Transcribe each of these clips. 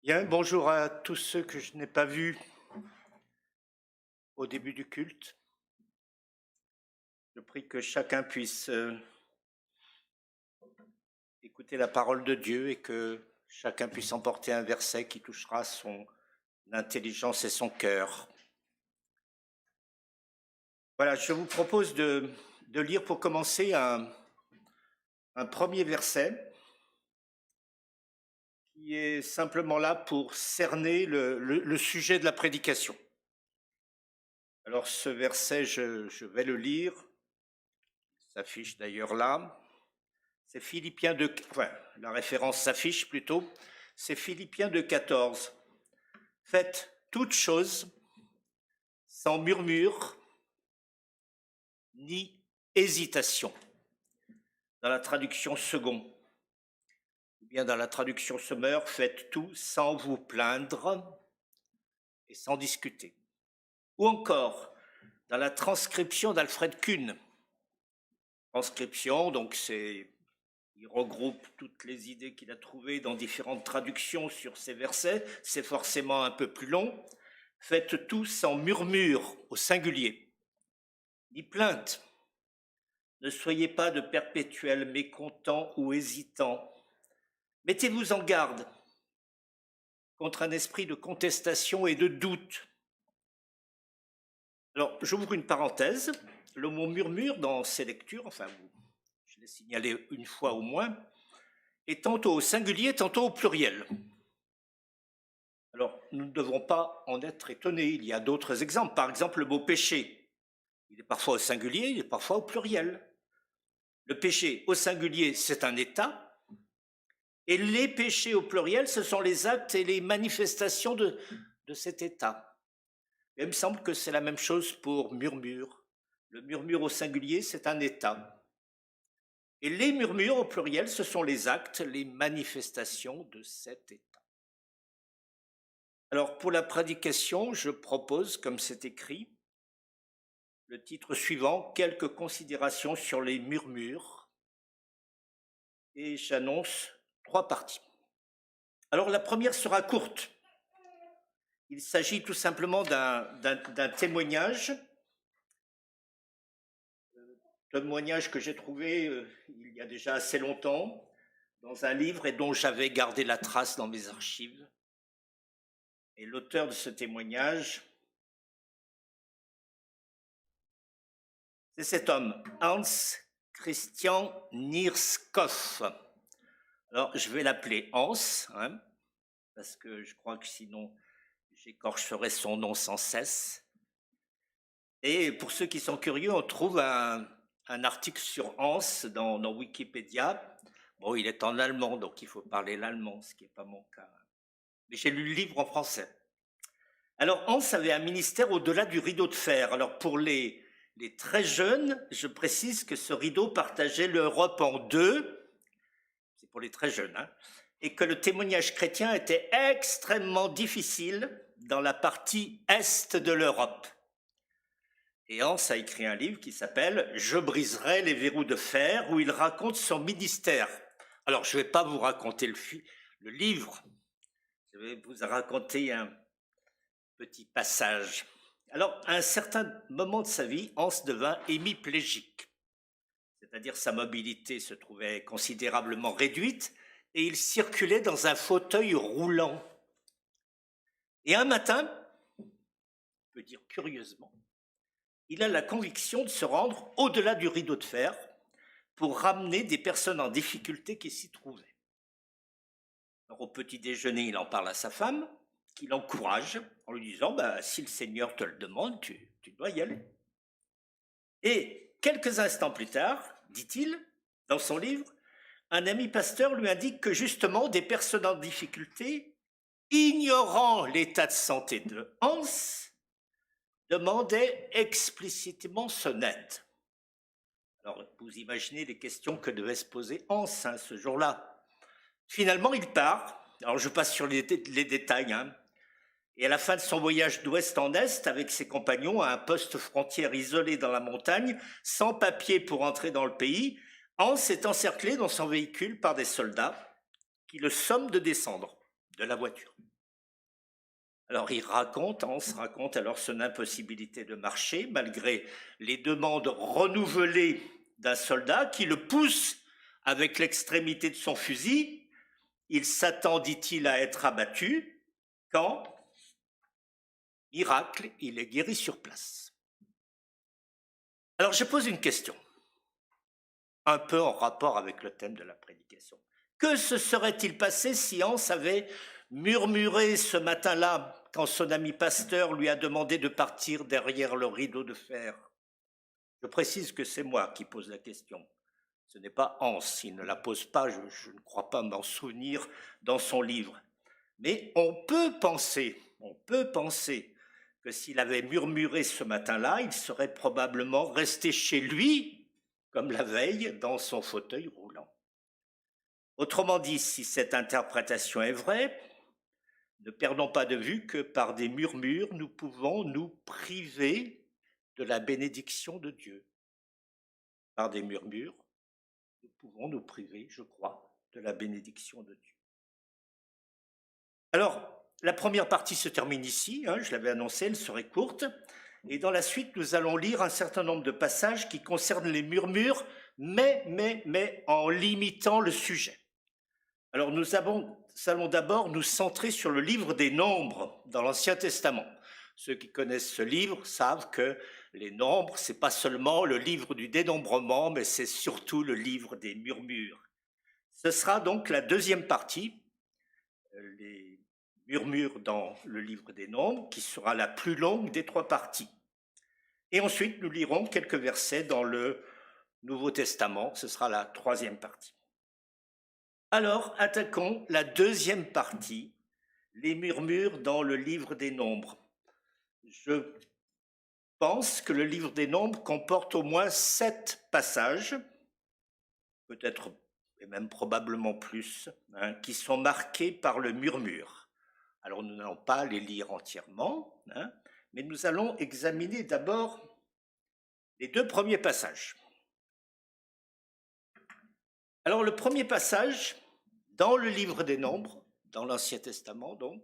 Bien, bonjour à tous ceux que je n'ai pas vus au début du culte. Je prie que chacun puisse écouter la parole de Dieu et que chacun puisse emporter un verset qui touchera son intelligence et son cœur. Voilà, je vous propose de lire pour commencer un premier verset qui est simplement là pour cerner le sujet de la prédication. Alors ce verset, je vais le lire, il s'affiche d'ailleurs là. C'est Philippiens 2, enfin, la référence s'affiche plutôt, c'est Philippiens 2,14. Faites toutes choses sans murmure ni hésitation. Dans la traduction second, ou bien dans la traduction Sommer, faites tout sans vous plaindre et sans discuter. Ou encore, dans la transcription d'Alfred Kuhn, transcription, donc il regroupe toutes les idées qu'il a trouvées dans différentes traductions sur ces versets. C'est forcément un peu plus long. Faites tout sans murmure au singulier, ni plainte. Ne soyez pas de perpétuels mécontents ou hésitants. Mettez-vous en garde contre un esprit de contestation et de doute. Alors, j'ouvre une parenthèse. Le mot murmure dans ces lectures, enfin, je l'ai signalé une fois au moins, est tantôt au singulier, tantôt au pluriel. Alors, nous ne devrons pas en être étonnés. Il y a d'autres exemples. Par exemple, le mot péché. Il est parfois au singulier, il est parfois au pluriel. Le péché au singulier, c'est un état. Et les péchés au pluriel, ce sont les actes et les manifestations de cet état. Et il me semble que c'est la même chose pour murmure. Le murmure au singulier, c'est un état. Et les murmures au pluriel, ce sont les actes, les manifestations de cet état. Alors, pour la prédication, je propose, comme c'est écrit, le titre suivant, quelques considérations sur les murmures. Et j'annonce 3 parties. Alors, la première sera courte. Il s'agit tout simplement d'un témoignage que j'ai trouvé il y a déjà assez longtemps dans un livre et dont j'avais gardé la trace dans mes archives. Et l'auteur de ce témoignage, c'est cet homme, Hans Christian Nierskopf. Alors, je vais l'appeler Hans, parce que je crois que sinon, j'écorcherai son nom sans cesse. Et pour ceux qui sont curieux, on trouve un article sur Hans dans Wikipédia. Bon, il est en allemand, donc il faut parler l'allemand, ce qui n'est pas mon cas. Mais j'ai lu le livre en français. Alors, Hans avait un ministère au-delà du rideau de fer. Alors, pour les très jeunes, je précise que ce rideau partageait l'Europe en deux. C'est pour les très jeunes, et que le témoignage chrétien était extrêmement difficile dans la partie est de l'Europe. Et Hans a écrit un livre qui s'appelle « Je briserai les verrous de fer » où il raconte son ministère. Alors, je ne vais pas vous raconter le livre, je vais vous raconter un petit passage. Alors, à un certain moment de sa vie, Hans devint hémiplégique, c'est-à-dire sa mobilité se trouvait considérablement réduite et il circulait dans un fauteuil roulant. Et un matin, on peut dire curieusement, il a la conviction de se rendre au-delà du rideau de fer pour ramener des personnes en difficulté qui s'y trouvaient. Alors, au petit déjeuner, il en parle à sa femme, qui l'encourage en lui disant si le Seigneur te le demande, tu dois y aller. Et quelques instants plus tard, dit-il, dans son livre, un ami pasteur lui indique que justement des personnes en difficulté, ignorant l'état de santé de Hans, demandaient explicitement son aide. Alors, vous imaginez les questions que devait se poser Hans ce jour-là. Finalement, il part. Alors, je passe sur les détails. Et à la fin de son voyage d'ouest en est, avec ses compagnons, à un poste frontière isolé dans la montagne, sans papier pour entrer dans le pays, Hans est encerclé dans son véhicule par des soldats qui le somment de descendre de la voiture. Alors Hans raconte alors son impossibilité de marcher, malgré les demandes renouvelées d'un soldat qui le pousse avec l'extrémité de son fusil. Il s'attend, dit-il, à être abattu, quand, miracle, il est guéri sur place. Alors je pose une question, un peu en rapport avec le thème de la prédication. Que se serait-il passé si Hans avait murmuré ce matin-là quand son ami pasteur lui a demandé de partir derrière le rideau de fer? Je précise que c'est moi qui pose la question. Ce n'est pas Hans, il ne la pose pas, je ne crois pas m'en souvenir dans son livre. Mais on peut penser que s'il avait murmuré ce matin-là, il serait probablement resté chez lui, comme la veille, dans son fauteuil roulant. Autrement dit, si cette interprétation est vraie, ne perdons pas de vue que par des murmures, nous pouvons nous priver de la bénédiction de Dieu. Par des murmures, nous pouvons nous priver, je crois, de la bénédiction de Dieu. Alors, la première partie se termine ici, je l'avais annoncé, elle serait courte, et dans la suite, nous allons lire un certain nombre de passages qui concernent les murmures, mais en limitant le sujet. Alors, nous allons d'abord nous centrer sur le livre des Nombres dans l'Ancien Testament. Ceux qui connaissent ce livre savent que les Nombres, ce n'est pas seulement le livre du dénombrement, mais c'est surtout le livre des murmures. Ce sera donc la deuxième partie, les murmures dans le livre des Nombres, qui sera la plus longue des trois parties. Et ensuite, nous lirons quelques versets dans le Nouveau Testament, ce sera la troisième partie. Alors, attaquons la deuxième partie, les murmures dans le livre des Nombres. Je pense que le livre des Nombres comporte au moins 7 passages, peut-être et même probablement plus, qui sont marqués par le murmure. Alors nous n'allons pas les lire entièrement, mais nous allons examiner d'abord les 2 premiers passages. Alors le premier passage, dans le livre des Nombres, dans l'Ancien Testament donc,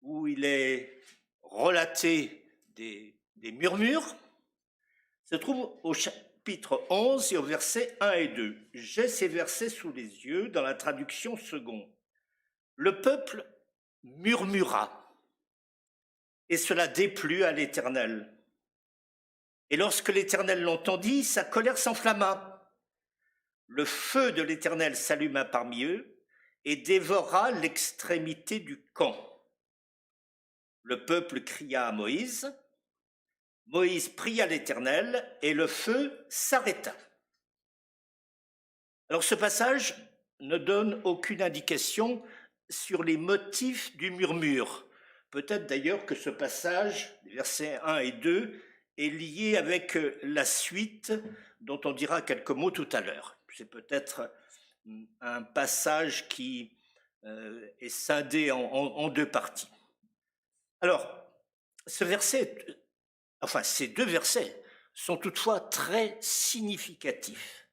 où il est relaté des murmures, se trouve au chapitre 11 et au verset 1 et 2. J'ai ces versets sous les yeux dans la traduction seconde. Le peuple murmura, et cela déplut à l'Éternel. Et lorsque l'Éternel l'entendit, sa colère s'enflamma. Le feu de l'Éternel s'alluma parmi eux et dévora l'extrémité du camp. Le peuple cria à Moïse. Moïse pria l'Éternel et le feu s'arrêta. Alors ce passage ne donne aucune indication sur les motifs du murmure. Peut-être d'ailleurs que ce passage, versets 1 et 2, est lié avec la suite dont on dira quelques mots tout à l'heure. C'est peut-être un passage qui est scindé en 2 parties. Alors, ces 2 versets sont toutefois très significatifs,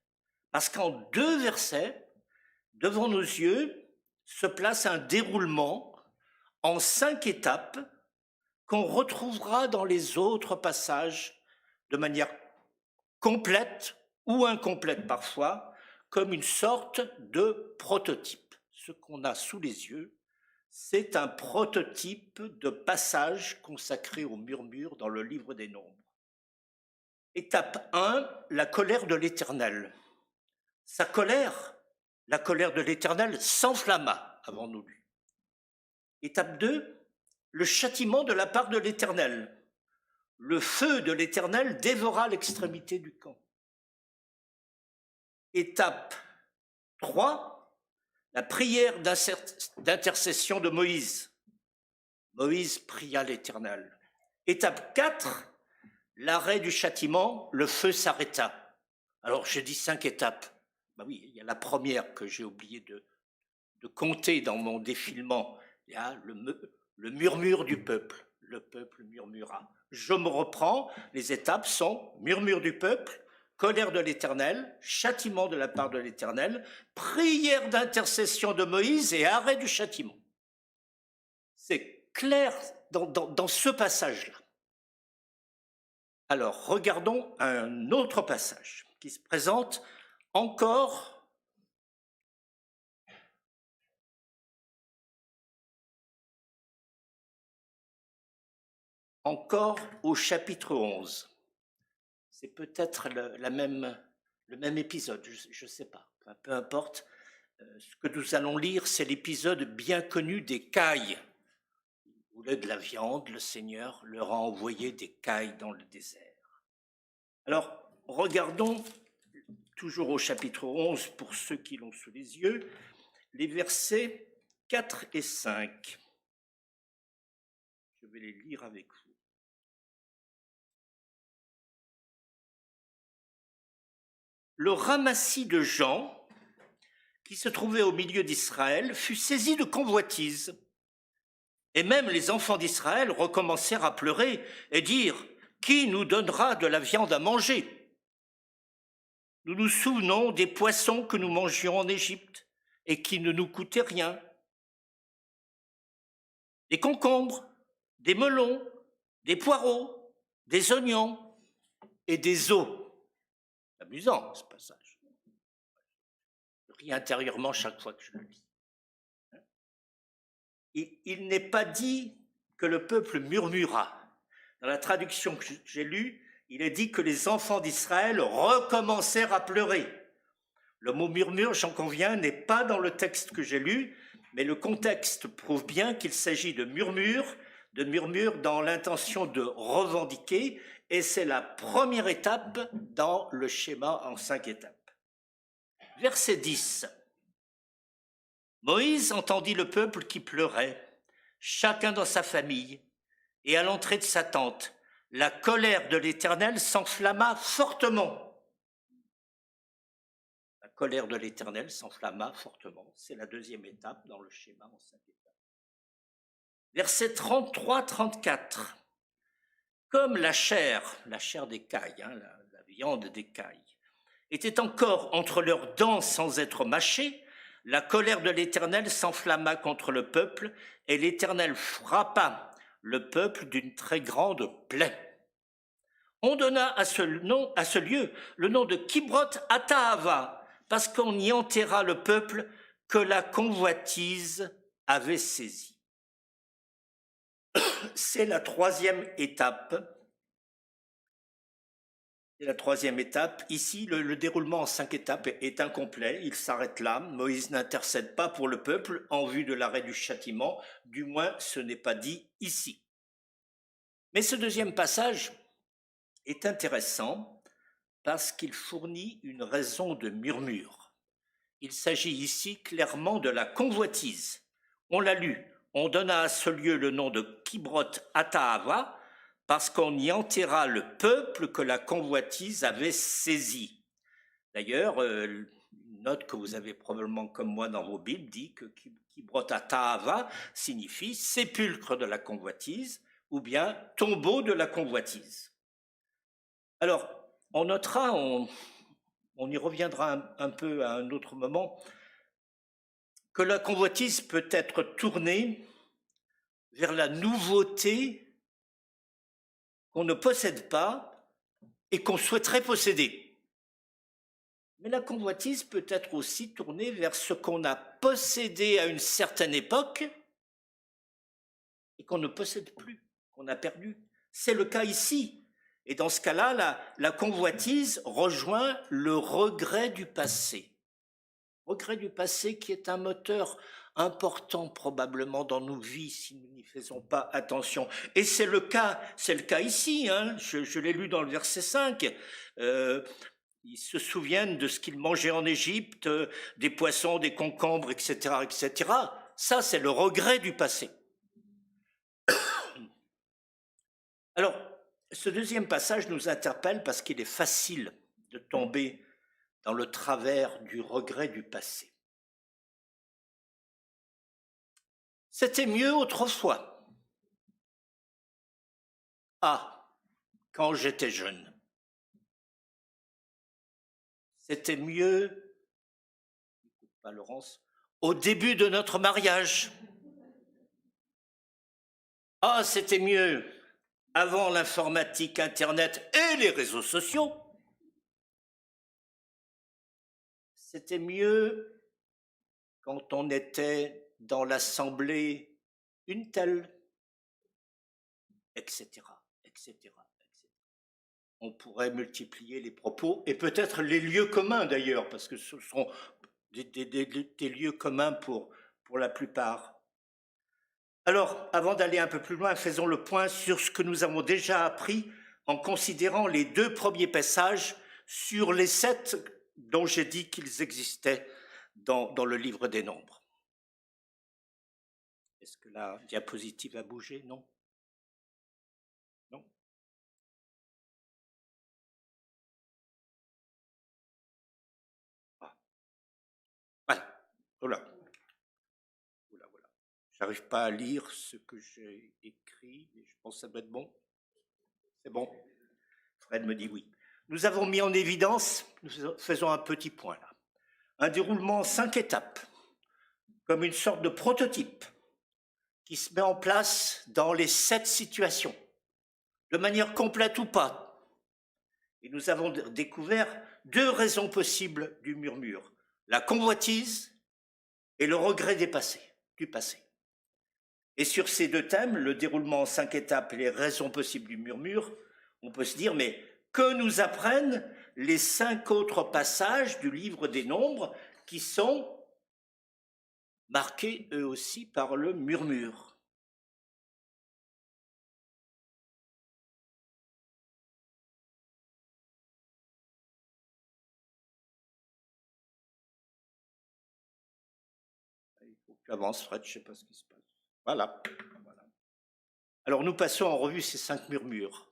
parce qu'en 2 versets, devant nos yeux, se place un déroulement en 5 étapes qu'on retrouvera dans les autres passages de manière complète ou incomplète parfois, comme une sorte de prototype. Ce qu'on a sous les yeux, c'est un prototype de passage consacré au murmure dans le livre des Nombres. Étape 1, la colère de l'Éternel. Sa colère, la colère de l'Éternel, s'enflamma, avons-nous lu. Étape 2, le châtiment de la part de l'Éternel. Le feu de l'Éternel dévora l'extrémité du camp. Étape 3, la prière d'intercession de Moïse. Moïse pria l'Éternel. Étape 4, l'arrêt du châtiment, le feu s'arrêta. Alors je dis 5 étapes. Ben oui, il y a la première que j'ai oublié de compter dans mon défilement. Il y a le murmure du peuple. Le peuple murmura. Je me reprends, les étapes sont murmure du peuple, colère de l'Éternel, châtiment de la part de l'Éternel, prière d'intercession de Moïse et arrêt du châtiment. C'est clair dans ce passage-là. Alors, regardons un autre passage qui se présente encore au chapitre 11. C'est peut-être le même épisode, je ne sais pas, peu importe. Ce que nous allons lire, c'est l'épisode bien connu des cailles. Ils voulaient de la viande, le Seigneur leur a envoyé des cailles dans le désert. Alors, regardons, toujours au chapitre 11, pour ceux qui l'ont sous les yeux, les versets 4 et 5. Je vais les lire avec vous. Le ramassis de gens qui se trouvait au milieu d'Israël fut saisi de convoitise. Et même les enfants d'Israël recommencèrent à pleurer et dire « Qui nous donnera de la viande à manger ?» Nous nous souvenons des poissons que nous mangions en Égypte et qui ne nous coûtaient rien. Des concombres, des melons, des poireaux, des oignons et des os. Amusant ce passage. Je ris intérieurement chaque fois que je le lis. Il n'est pas dit que le peuple murmura. Dans la traduction que j'ai lue, il est dit que les enfants d'Israël recommencèrent à pleurer. Le mot murmure, j'en conviens, n'est pas dans le texte que j'ai lu, mais le contexte prouve bien qu'il s'agit de murmure dans l'intention de revendiquer, et c'est la première étape dans le schéma en 5 étapes. Verset 10. Moïse entendit le peuple qui pleurait, chacun dans sa famille, et à l'entrée de sa tente, la colère de l'Éternel s'enflamma fortement. La colère de l'Éternel s'enflamma fortement. C'est la deuxième étape dans le schéma en 5 étapes. Versets 33-34. Comme la chair des cailles, la viande des cailles, était encore entre leurs dents sans être mâchée, la colère de l'Éternel s'enflamma contre le peuple, et l'Éternel frappa le peuple d'une très grande plaie. On donna à ce lieu le nom de Kibroth Hattaava, parce qu'on y enterra le peuple que la convoitise avait saisi. C'est la troisième étape. Ici, le déroulement en 5 étapes est incomplet. Il s'arrête là. Moïse n'intercède pas pour le peuple en vue de l'arrêt du châtiment. Du moins, ce n'est pas dit ici. Mais ce deuxième passage est intéressant parce qu'il fournit une raison de murmure. Il s'agit ici clairement de la convoitise. On l'a lu. On donna à ce lieu le nom de Kibroth Hattaava, parce qu'on y enterra le peuple que la convoitise avait saisi. D'ailleurs, une note que vous avez probablement comme moi dans vos Bibles dit que Kibroth Hattaava signifie sépulcre de la convoitise ou bien tombeau de la convoitise. Alors, on notera, on y reviendra un peu à un autre moment, que la convoitise peut être tournée vers la nouveauté qu'on ne possède pas et qu'on souhaiterait posséder. Mais la convoitise peut être aussi tournée vers ce qu'on a possédé à une certaine époque et qu'on ne possède plus, qu'on a perdu. C'est le cas ici. Et dans ce cas-là, la convoitise rejoint le regret du passé. Regret du passé qui est un moteur important probablement dans nos vies si nous n'y faisons pas attention. Et c'est le cas ici, je l'ai lu dans le verset 5. Ils se souviennent de ce qu'ils mangeaient en Égypte, des poissons, des concombres, etc., etc. Ça, c'est le regret du passé. Alors, ce deuxième passage nous interpelle parce qu'il est facile de tomber dans le travers du regret du passé. C'était mieux autrefois. Ah, quand j'étais jeune. C'était mieux, pas Laurence, au début de notre mariage. Ah, c'était mieux avant l'informatique, Internet et les réseaux sociaux. C'était mieux quand on était dans l'assemblée une telle, etc., etc. On pourrait multiplier les propos et peut-être les lieux communs d'ailleurs, parce que ce sont des lieux communs pour la plupart. Alors, avant d'aller un peu plus loin, faisons le point sur ce que nous avons déjà appris en considérant les 2 premiers passages sur les 7 dont j'ai dit qu'ils existaient dans le livre des Nombres. Est-ce que la diapositive a bougé? Non? Non? Ah. Voilà. Voilà. Voilà, voilà. J'arrive pas à lire ce que j'ai écrit, mais je pense que ça doit être bon. C'est bon? Fred me dit oui. Nous avons mis en évidence, nous faisons un petit point là, un déroulement en 5 étapes, comme une sorte de prototype qui se met en place dans les 7 situations, de manière complète ou pas. Et nous avons découvert 2 raisons possibles du murmure, la convoitise et le regret du passé. Et sur ces 2 thèmes, le déroulement en 5 étapes et les raisons possibles du murmure, on peut se dire, mais que nous apprennent les 5 autres passages du livre des Nombres qui sont marqués eux aussi par le murmure? Il faut que tu avances, Fred, je ne sais pas ce qui se passe. Voilà. Alors nous passons en revue ces 5 murmures.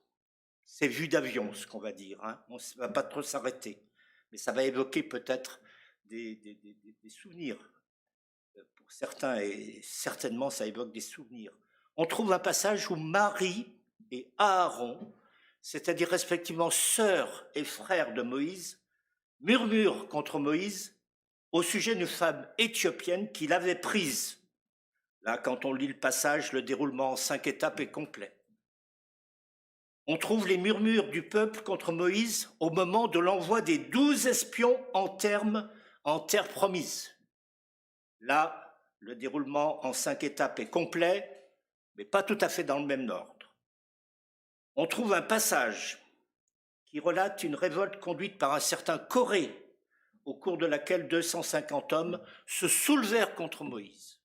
C'est vu d'avion, ce qu'on va dire. Hein. On ne va pas trop s'arrêter. Mais ça va évoquer peut-être des souvenirs. Pour certains, et certainement ça évoque des souvenirs. On trouve un passage où Marie et Aaron, c'est-à-dire respectivement sœurs et frères de Moïse, murmurent contre Moïse au sujet d'une femme éthiopienne qu'il avait prise. Là, quand on lit le passage, le déroulement en 5 étapes est complet. On trouve les murmures du peuple contre Moïse au moment de l'envoi des 12 espions en terre promise. Là, le déroulement en 5 étapes est complet, mais pas tout à fait dans le même ordre. On trouve un passage qui relate une révolte conduite par un certain Corée, au cours de laquelle 250 hommes se soulevèrent contre Moïse.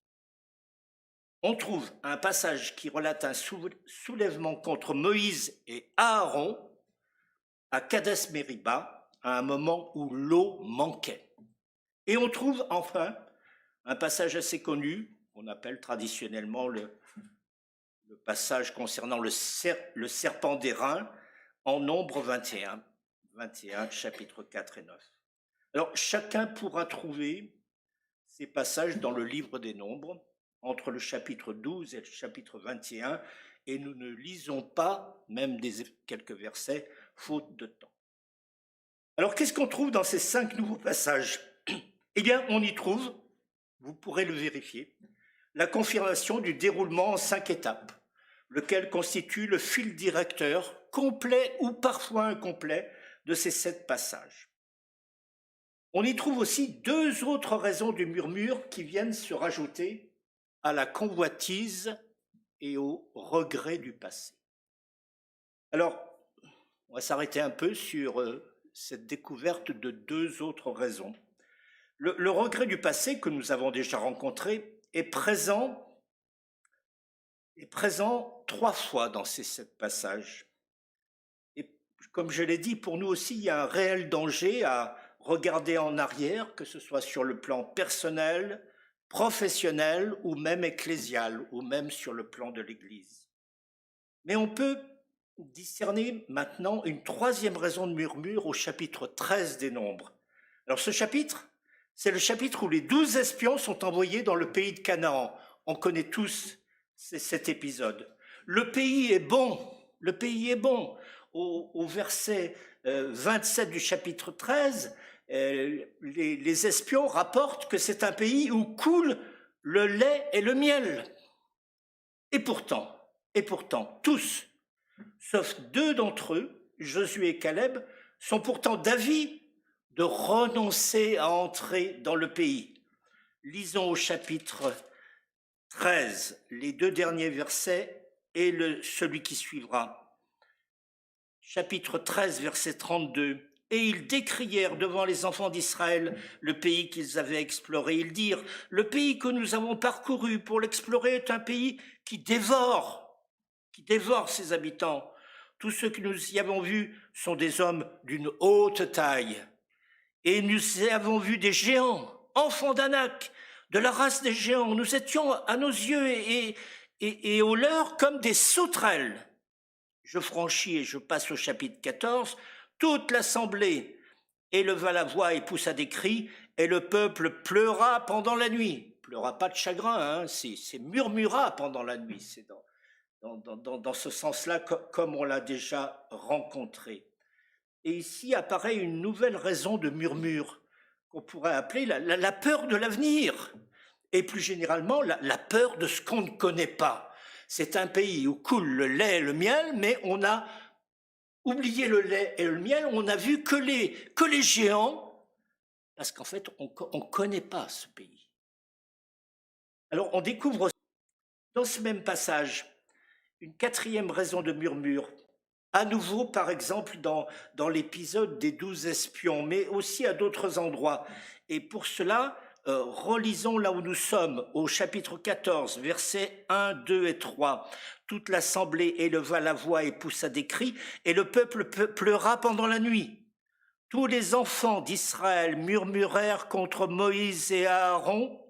On trouve un passage qui relate un soulèvement contre Moïse et Aaron à Kadès Mériba, à un moment où l'eau manquait. Et on trouve enfin un passage assez connu, qu'on appelle traditionnellement le passage concernant le serpent d'airain, en Nombre 21, chapitres 4 et 9. Alors, chacun pourra trouver ces passages dans le livre des Nombres, entre le chapitre 12 et le chapitre 21, et nous ne lisons pas, même quelques versets, faute de temps. Alors, qu'est-ce qu'on trouve dans ces 5 nouveaux passages? Eh bien, on y trouve, vous pourrez le vérifier, la confirmation du déroulement en 5 étapes, lequel constitue le fil directeur, complet ou parfois incomplet, de ces 7 passages. On y trouve aussi 2 autres raisons du murmure qui viennent se rajouter à la convoitise et au regret du passé. Alors, on va s'arrêter un peu sur cette découverte de 2 autres raisons. Le regret du passé que nous avons déjà rencontré est présent 3 fois dans ces 7 passages. Et comme je l'ai dit, pour nous aussi, il y a un réel danger à regarder en arrière, que ce soit sur le plan personnel, professionnel ou même ecclésial, ou même sur le plan de l'Église. Mais on peut discerner maintenant une 3e raison de murmure au chapitre 13 des Nombres. Alors ce chapitre, c'est le chapitre où les 12 espions sont envoyés dans le pays de Canaan. On connaît tous cet épisode. Le pays est bon, le pays est bon. Au verset 27 du chapitre 13, les espions rapportent que c'est un pays où coule le lait et le miel. Et pourtant, Et pourtant, tous, sauf 2 d'entre eux, Josué et Caleb, sont pourtant d'avis de renoncer à entrer dans le pays. Lisons au chapitre 13, les 2 derniers versets et celui qui suivra. Chapitre 13, verset 32. Et ils décrièrent devant les enfants d'Israël le pays qu'ils avaient exploré. Ils dirent, le pays que nous avons parcouru pour l'explorer est un pays qui dévore ses habitants. Tous ceux que nous y avons vus sont des hommes d'une haute taille. Et nous y avons vu des géants, enfants d'Anak, de la race des géants. Nous étions à nos yeux et aux leurs comme des sauterelles. Je franchis et je passe au chapitre 14. Toute l'assemblée éleva la voix et poussa des cris, et le peuple pleura pendant la nuit. Pleura pas de chagrin, hein, c'est murmura pendant la nuit. C'est dans ce sens-là, comme on l'a déjà rencontré. Et ici apparaît une nouvelle raison de murmure, qu'on pourrait appeler la peur de l'avenir, et plus généralement la peur de ce qu'on ne connaît pas. C'est un pays où coule le lait et le miel, mais on a oublié le lait et le miel, on n'a vu que les géants, parce qu'en fait, on ne connaît pas ce pays. Alors, on découvre dans ce même passage une 4e raison de murmure, à nouveau, par exemple, dans l'épisode des 12 espions, mais aussi à d'autres endroits. Et pour cela, relisons là où nous sommes, au chapitre 14, versets 1, 2 et 3. Toute l'assemblée éleva la voix et poussa des cris, et le peuple pleura pendant la nuit. Tous les enfants d'Israël murmurèrent contre Moïse et Aaron,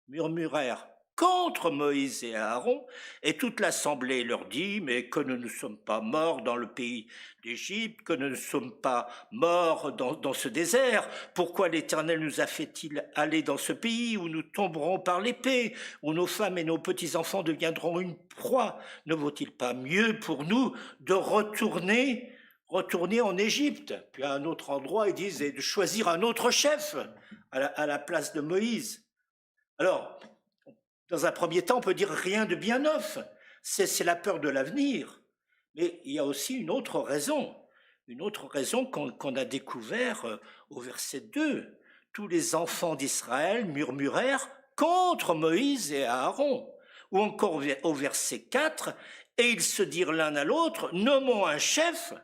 murmurèrent contre Moïse et Aaron, et toute l'assemblée leur dit, mais que nous ne sommes pas morts dans le pays d'Égypte, que nous ne sommes pas morts dans ce désert, pourquoi l'Éternel nous a fait-il aller dans ce pays où nous tomberons par l'épée, où nos femmes et nos petits-enfants deviendront une proie? Ne vaut-il pas mieux pour nous de retourner en Égypte? Puis à un autre endroit, ils disent, et de choisir un autre chef à la place de Moïse. Alors, dans un premier temps, on peut dire rien de bien neuf. C'est la peur de l'avenir. Mais il y a aussi une autre raison qu'on a découvert au verset 2. Tous les enfants d'Israël murmurèrent contre Moïse et Aaron. Ou encore au verset 4, et ils se dirent l'un à l'autre, nommons un chef,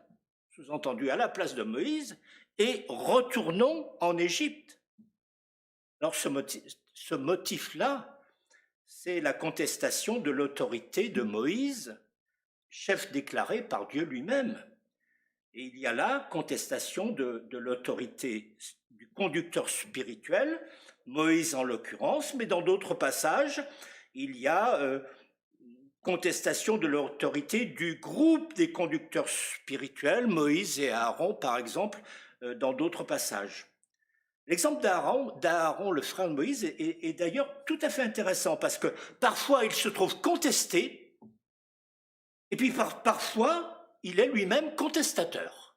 sous-entendu à la place de Moïse, et retournons en Égypte. Alors ce motif-là, c'est la contestation de l'autorité de Moïse, chef déclaré par Dieu lui-même. Et il y a là contestation de l'autorité du conducteur spirituel, Moïse en l'occurrence, mais dans d'autres passages, il y a contestation de l'autorité du groupe des conducteurs spirituels, Moïse et Aaron par exemple, dans d'autres passages. L'exemple d'Aaron, le frère de Moïse, est d'ailleurs tout à fait intéressant parce que parfois il se trouve contesté et puis parfois il est lui-même contestateur.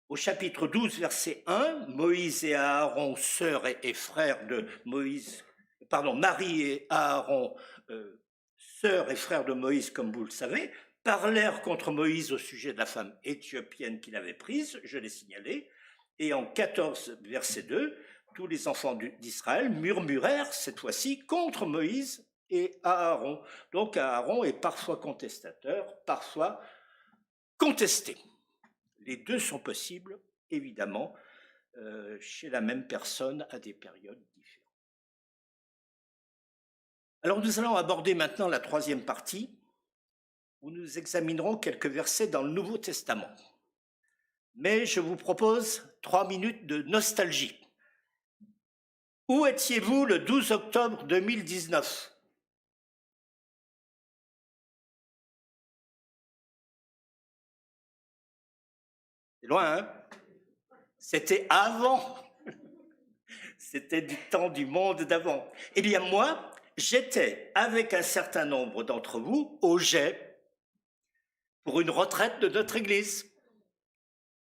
Au chapitre 12, verset 1, Moïse et Aaron, sœurs et frères de Moïse, Marie et Aaron, sœurs et frères de Moïse, comme vous le savez, parlèrent contre Moïse au sujet de la femme éthiopienne qu'il avait prise, je l'ai signalé. Et en 14, verset 2, tous les enfants d'Israël murmurèrent cette fois-ci contre Moïse et Aaron. Donc Aaron est parfois contestateur, parfois contesté. Les deux sont possibles, évidemment, chez la même personne à des périodes différentes. Alors nous allons aborder maintenant la 3e partie, où nous examinerons quelques versets dans le Nouveau Testament. Mais je vous propose 3 minutes de nostalgie. Où étiez-vous le 12 octobre 2019 ? C'est loin, hein ? C'était avant. C'était du temps du monde d'avant. Eh bien moi, j'étais avec un certain nombre d'entre vous au Jet pour une retraite de notre église.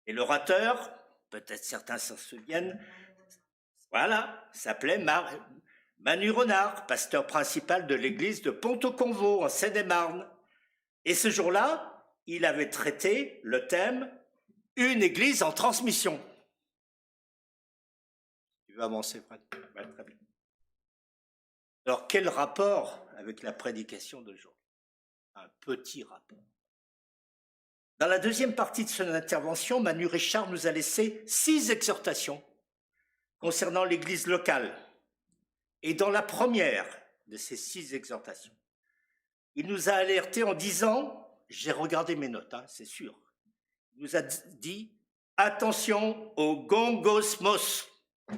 Et l'orateur, peut-être certains s'en souviennent, voilà, s'appelait Manu Renard, pasteur principal de l'église de Pont-au-Convaux, en Seine-et-Marne. Et ce jour-là, il avait traité le thème « Une église en transmission ». Tu veux avancer, Fred? Ouais, très bien. Alors, quel rapport avec la prédication d'aujourd'hui? Un petit rapport. Dans la deuxième partie de son intervention, Manu Richard nous a laissé 6 exhortations concernant l'Église locale. Et dans la première de ces 6 exhortations, il nous a alertés en disant, j'ai regardé mes notes, c'est sûr, il nous a dit « Attention au gongosmos ». Il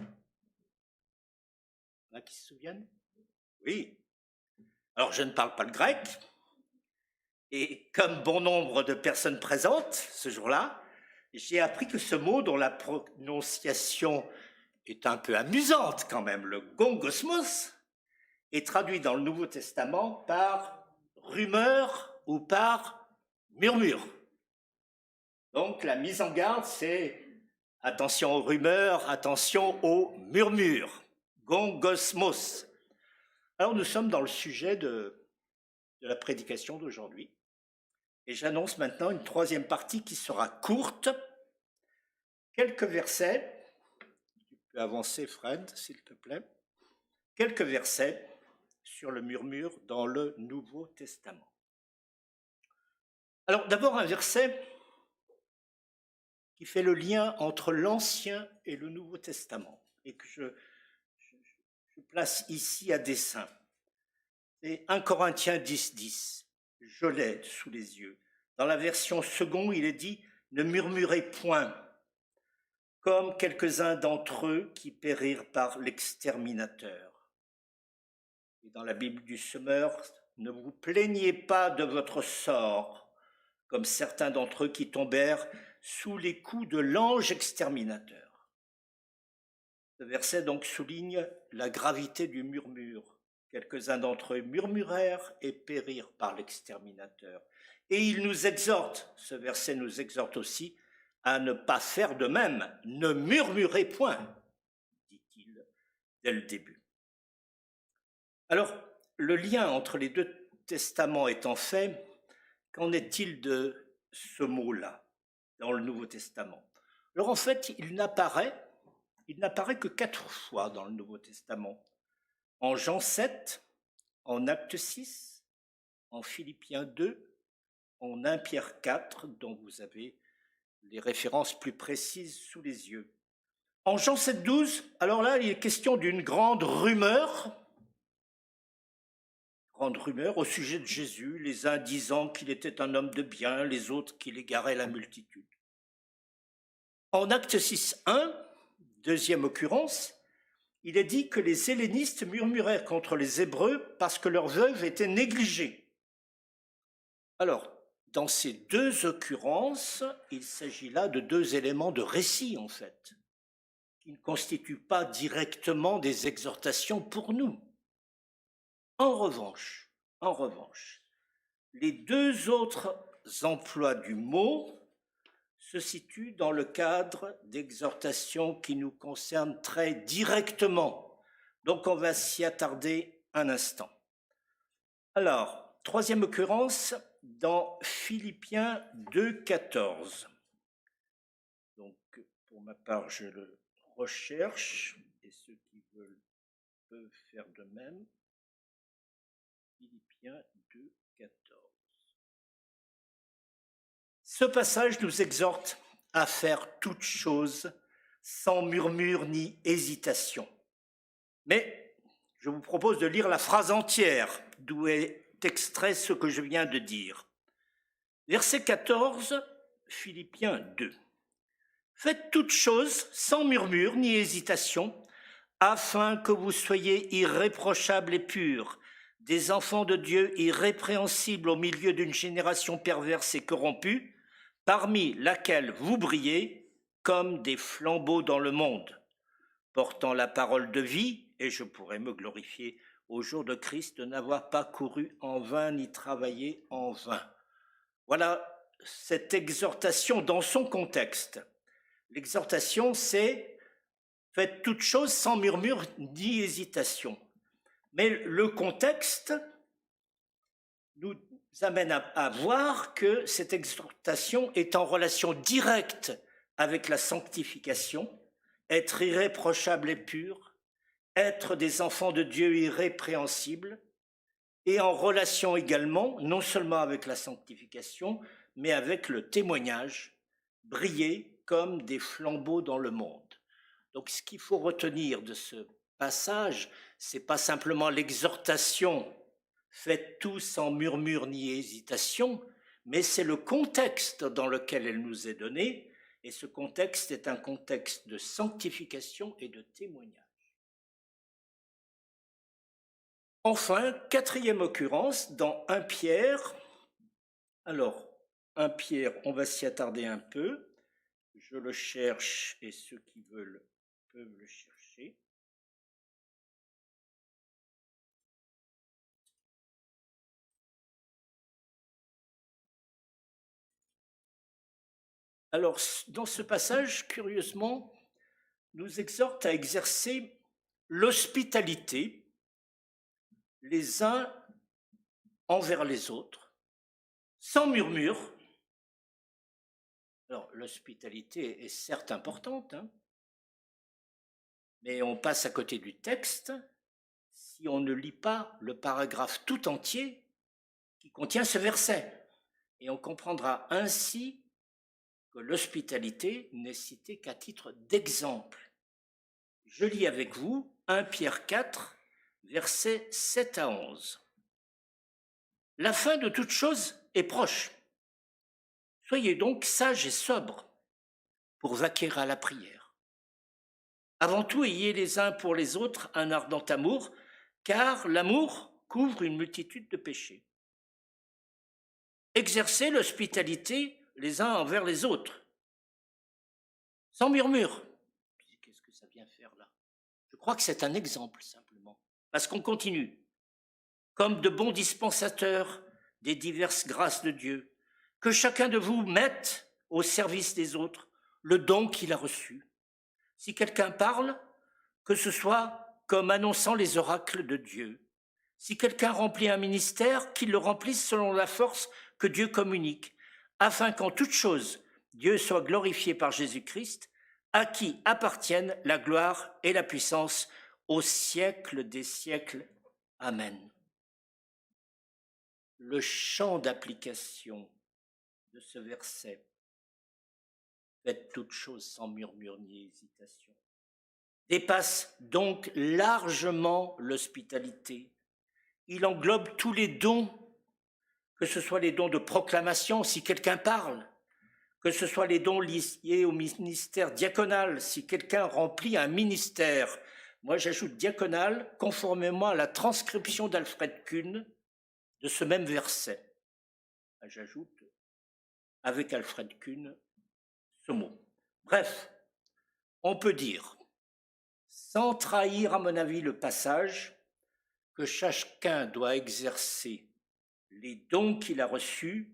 y en a qui se souviennent? Oui. Alors, je ne parle pas le grec, et comme bon nombre de personnes présentes ce jour-là, j'ai appris que ce mot dont la prononciation est un peu amusante quand même, le gongosmos, est traduit dans le Nouveau Testament par rumeur ou par murmure. Donc la mise en garde, c'est attention aux rumeurs, attention aux murmures. Gongosmos. Alors nous sommes dans le sujet de la prédication d'aujourd'hui. Et j'annonce maintenant une troisième partie qui sera courte. Quelques versets. Tu peux avancer, Fred, s'il te plaît. Quelques versets sur le murmure dans le Nouveau Testament. Alors d'abord un verset qui fait le lien entre l'Ancien et le Nouveau Testament et que je place ici à dessein. C'est 1 Corinthiens 10, 10. Je l'ai sous les yeux. Dans la version seconde, il est dit « Ne murmurez point, comme quelques-uns d'entre eux qui périrent par l'exterminateur. » Et dans la Bible du Semeur, « Ne vous plaignez pas de votre sort, comme certains d'entre eux qui tombèrent sous les coups de l'ange exterminateur. » Ce verset donc souligne la gravité du murmure. Quelques-uns d'entre eux murmurèrent et périrent par l'exterminateur. Et il nous exhorte, ce verset nous exhorte aussi, à ne pas faire de même. Ne murmurez point, dit-il dès le début. Alors, le lien entre les deux testaments étant fait, qu'en est-il de ce mot-là dans le Nouveau Testament? Alors en fait, il n'apparaît que 4 fois dans le Nouveau Testament. En Jean 7, en Acte 6, en Philippiens 2, en 1 Pierre 4, dont vous avez les références plus précises sous les yeux. En Jean 7, 12, alors là, il est question d'une grande rumeur au sujet de Jésus, les uns disant qu'il était un homme de bien, les autres qu'il égarait la multitude. En Acte 6, 1, deuxième occurrence, il est dit que les hellénistes murmurèrent contre les Hébreux parce que leurs veuves étaient négligées. Alors, dans ces 2 occurrences, il s'agit là de 2 éléments de récit, en fait, qui ne constituent pas directement des exhortations pour nous. En revanche, les 2 autres emplois du mot se situent dans le cadre d'exhortations qui nous concernent très directement. Donc on va s'y attarder un instant. Alors, 3e occurrence dans Philippiens 2, 14. Donc pour ma part, je le recherche et ceux qui veulent peuvent faire de même. Philippiens 2, 14. Ce passage nous exhorte à faire toutes choses sans murmure ni hésitation. Mais je vous propose de lire la phrase entière d'où est extrait ce que je viens de dire. Verset 14, Philippiens 2. Faites toutes choses sans murmure ni hésitation, afin que vous soyez irréprochables et purs, des enfants de Dieu irrépréhensibles au milieu d'une génération perverse et corrompue, parmi laquelle vous brillez comme des flambeaux dans le monde, portant la parole de vie, et je pourrais me glorifier au jour de Christ de n'avoir pas couru en vain ni travaillé en vain. Voilà cette exhortation dans son contexte. L'exhortation, c'est « faites toutes choses sans murmure ni hésitation ». Mais le contexte nous amène à voir que cette exhortation est en relation directe avec la sanctification, être irréprochable et pur, être des enfants de Dieu irrépréhensibles, et en relation également, non seulement avec la sanctification, mais avec le témoignage, briller comme des flambeaux dans le monde. Donc ce qu'il faut retenir de ce passage, c'est pas simplement l'exhortation « faites tout sans murmure ni hésitation », mais c'est le contexte dans lequel elle nous est donnée, et ce contexte est un contexte de sanctification et de témoignage. Enfin, quatrième occurrence, dans 1 Pierre. Alors, 1 Pierre, on va s'y attarder un peu. Je le cherche et ceux qui veulent peuvent le chercher. Alors, dans ce passage, curieusement, nous exhorte à exercer l'hospitalité les uns envers les autres, sans murmure. Alors, l'hospitalité est certes importante, mais on passe à côté du texte si on ne lit pas le paragraphe tout entier qui contient ce verset. Et on comprendra ainsi que l'hospitalité n'est citée qu'à titre d'exemple. Je lis avec vous 1 Pierre 4, versets 7 à 11. La fin de toute chose est proche. Soyez donc sages et sobres pour vaquer à la prière. Avant tout, ayez les uns pour les autres un ardent amour, car l'amour couvre une multitude de péchés. Exercez l'hospitalité les uns envers les autres, sans murmure. Qu'est-ce que ça vient faire là? Je crois que c'est un exemple simplement, parce qu'on continue. Comme de bons dispensateurs des diverses grâces de Dieu, que chacun de vous mette au service des autres le don qu'il a reçu. Si quelqu'un parle, que ce soit comme annonçant les oracles de Dieu. Si quelqu'un remplit un ministère, qu'il le remplisse selon la force que Dieu communique, afin qu'en toute chose, Dieu soit glorifié par Jésus-Christ, à qui appartiennent la gloire et la puissance au siècle des siècles. Amen. Le champ d'application de ce verset, faites toutes choses sans murmure ni hésitation, dépasse donc largement l'hospitalité. Il englobe tous les dons, que ce soit les dons de proclamation si quelqu'un parle, que ce soit les dons liés au ministère diaconal si quelqu'un remplit un ministère. Moi, j'ajoute diaconal conformément à la transcription d'Alfred Kuhn de ce même verset. J'ajoute avec Alfred Kuhn ce mot. Bref, on peut dire, sans trahir à mon avis le passage, que chacun doit exercer les dons qu'il a reçus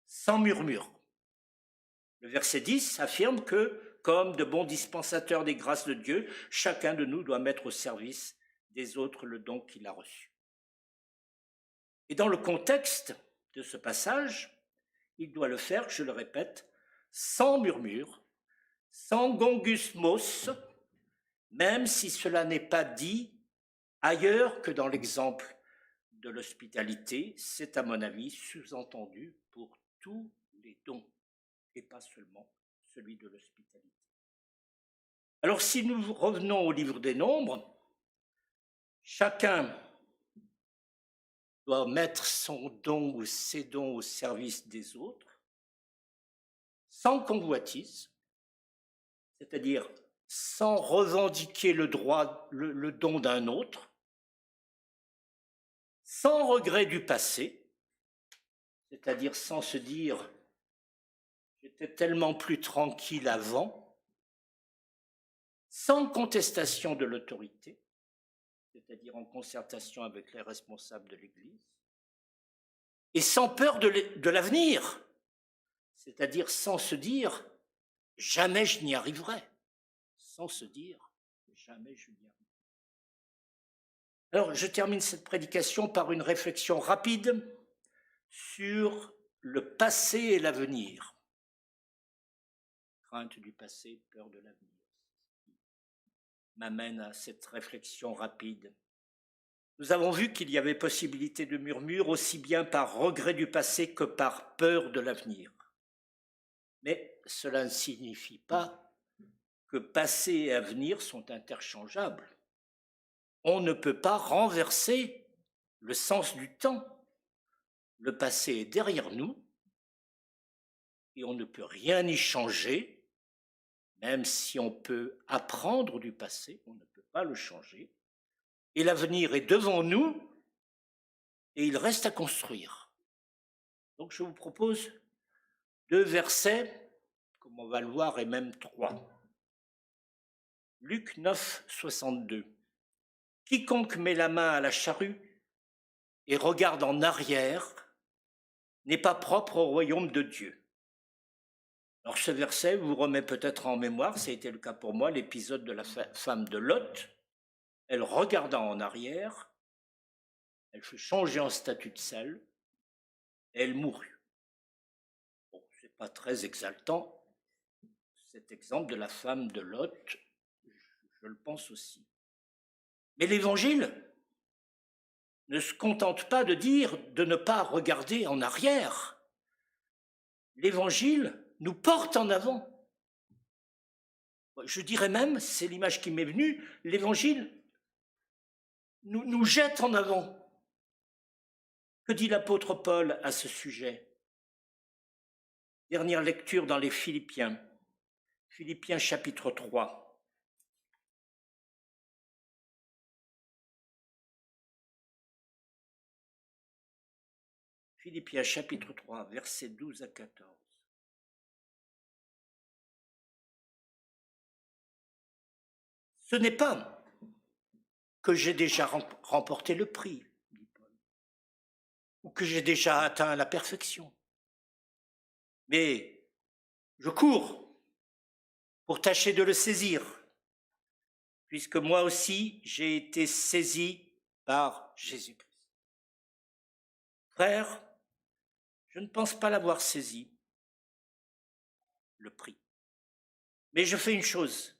sans murmure. Le verset 10 affirme que, comme de bons dispensateurs des grâces de Dieu, chacun de nous doit mettre au service des autres le don qu'il a reçu. Et dans le contexte de ce passage, il doit le faire, je le répète, sans murmure, sans gongusmos, même si cela n'est pas dit ailleurs que dans l'exemple de l'hospitalité, c'est à mon avis sous-entendu pour tous les dons et pas seulement celui de l'hospitalité. Alors si nous revenons au livre des Nombres, chacun doit mettre son don ou ses dons au service des autres, sans convoitise, c'est-à-dire sans revendiquer le droit, le don d'un autre, sans regret du passé, c'est-à-dire sans se dire « j'étais tellement plus tranquille avant », sans contestation de l'autorité, c'est-à-dire en concertation avec les responsables de l'Église, et sans peur de l'avenir, c'est-à-dire sans se dire « jamais je n'y arriverai », sans se dire « jamais je n'y arriverai ». Alors, je termine cette prédication par une réflexion rapide sur le passé et l'avenir. Crainte du passé, peur de l'avenir. M'amène à cette réflexion rapide. Nous avons vu qu'il y avait possibilité de murmure aussi bien par regret du passé que par peur de l'avenir. Mais cela ne signifie pas que passé et avenir sont interchangeables. On ne peut pas renverser le sens du temps. Le passé est derrière nous et on ne peut rien y changer, même si on peut apprendre du passé, on ne peut pas le changer. Et l'avenir est devant nous et il reste à construire. Donc je vous propose 2 versets, comme on va le voir, et même 3. Luc 9, 62. Quiconque met la main à la charrue et regarde en arrière n'est pas propre au royaume de Dieu. Alors ce verset vous remet peut-être en mémoire, ça a été le cas pour moi, l'épisode de la femme de Lot. Elle regarda en arrière, elle fut changée en statue de sel, et elle mourut. Bon, c'est pas très exaltant, cet exemple de la femme de Lot, je le pense aussi. Mais l'Évangile ne se contente pas de dire de ne pas regarder en arrière. L'Évangile nous porte en avant. Je dirais même, c'est l'image qui m'est venue, l'Évangile nous jette en avant. Que dit l'apôtre Paul à ce sujet? Dernière lecture dans les Philippiens. Philippiens chapitre 3. Philippiens chapitre 3, versets 12 à 14. Ce n'est pas que j'ai déjà remporté le prix, dit Paul, ou que j'ai déjà atteint la perfection, mais je cours pour tâcher de le saisir, puisque moi aussi j'ai été saisi par Jésus-Christ. Frère, je ne pense pas l'avoir saisi, le prix. Mais je fais une chose,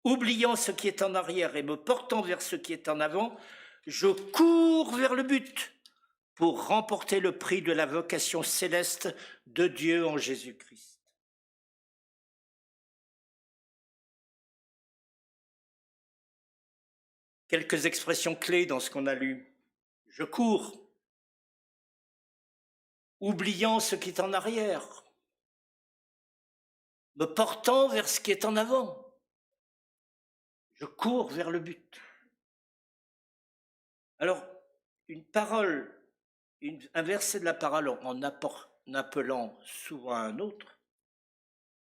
oubliant ce qui est en arrière et me portant vers ce qui est en avant, je cours vers le but pour remporter le prix de la vocation céleste de Dieu en Jésus-Christ. Quelques expressions clés dans ce qu'on a lu. Je cours, oubliant ce qui est en arrière, me portant vers ce qui est en avant. Je cours vers le but. Alors, une parole, un verset de la parole en appelant souvent un autre,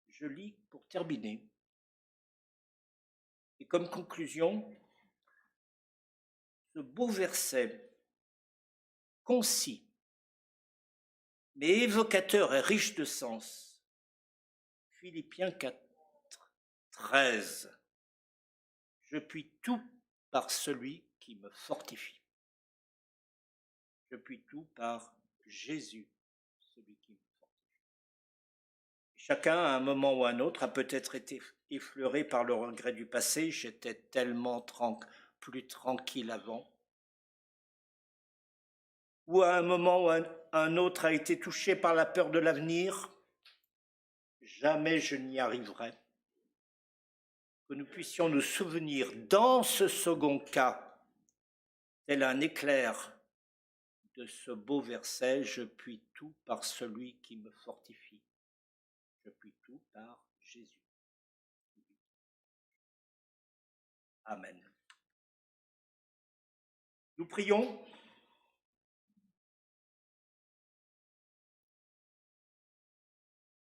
je lis pour terminer. Et comme conclusion, ce beau verset, concis, mais évocateur et riche de sens, Philippiens 4, 13. Je puis tout par celui qui me fortifie. Je puis tout par Jésus, celui qui me fortifie. Chacun, à un moment ou à un autre, a peut-être été effleuré par le regret du passé. J'étais tellement plus tranquille avant. Ou à un moment ou à un autre a été touché par la peur de l'avenir. Jamais je n'y arriverai. Que nous puissions nous souvenir dans ce second cas, tel un éclair de ce beau verset, je puis tout par celui qui me fortifie. Je puis tout par Jésus. Amen. Nous prions.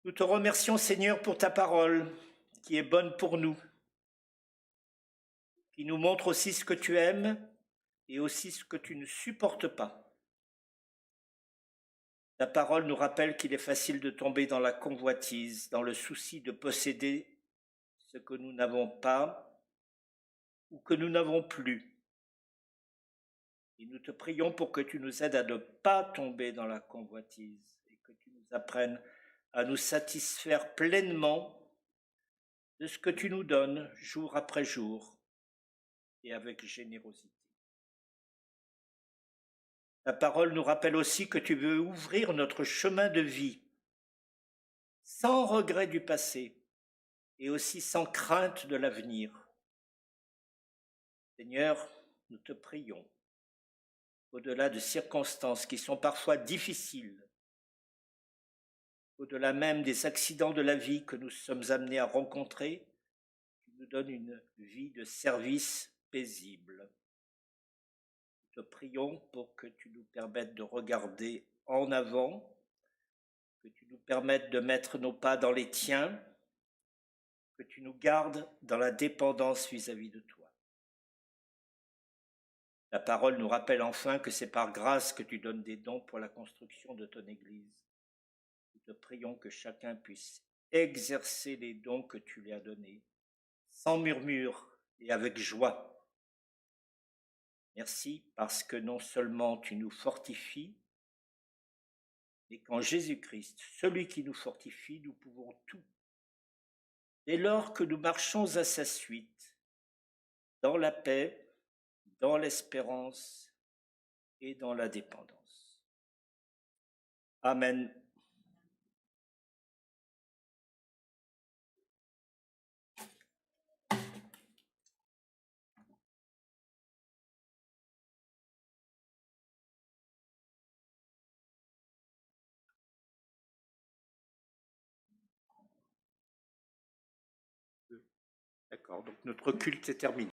Nous te remercions, Seigneur, pour ta parole qui est bonne pour nous, qui nous montre aussi ce que tu aimes et aussi ce que tu ne supportes pas. Ta parole nous rappelle qu'il est facile de tomber dans la convoitise, dans le souci de posséder ce que nous n'avons pas ou que nous n'avons plus. Et nous te prions pour que tu nous aides à ne pas tomber dans la convoitise et que tu nous apprennes à nous satisfaire pleinement de ce que tu nous donnes jour après jour et avec générosité. Ta parole nous rappelle aussi que tu veux ouvrir notre chemin de vie sans regret du passé et aussi sans crainte de l'avenir. Seigneur, nous te prions, au-delà de circonstances qui sont parfois difficiles, au-delà même des accidents de la vie que nous sommes amenés à rencontrer, tu nous donnes une vie de service paisible. Nous te prions pour que tu nous permettes de regarder en avant, que tu nous permettes de mettre nos pas dans les tiens, que tu nous gardes dans la dépendance vis-à-vis de toi. La parole nous rappelle enfin que c'est par grâce que tu donnes des dons pour la construction de ton Église. Nous te prions que chacun puisse exercer les dons que tu lui as donnés, sans murmure et avec joie. Merci parce que non seulement tu nous fortifies, mais qu'en Jésus-Christ, celui qui nous fortifie, nous pouvons tout. Dès lors que nous marchons à sa suite, dans la paix, dans l'espérance et dans la dépendance. Amen. D'accord, donc notre culte est terminé.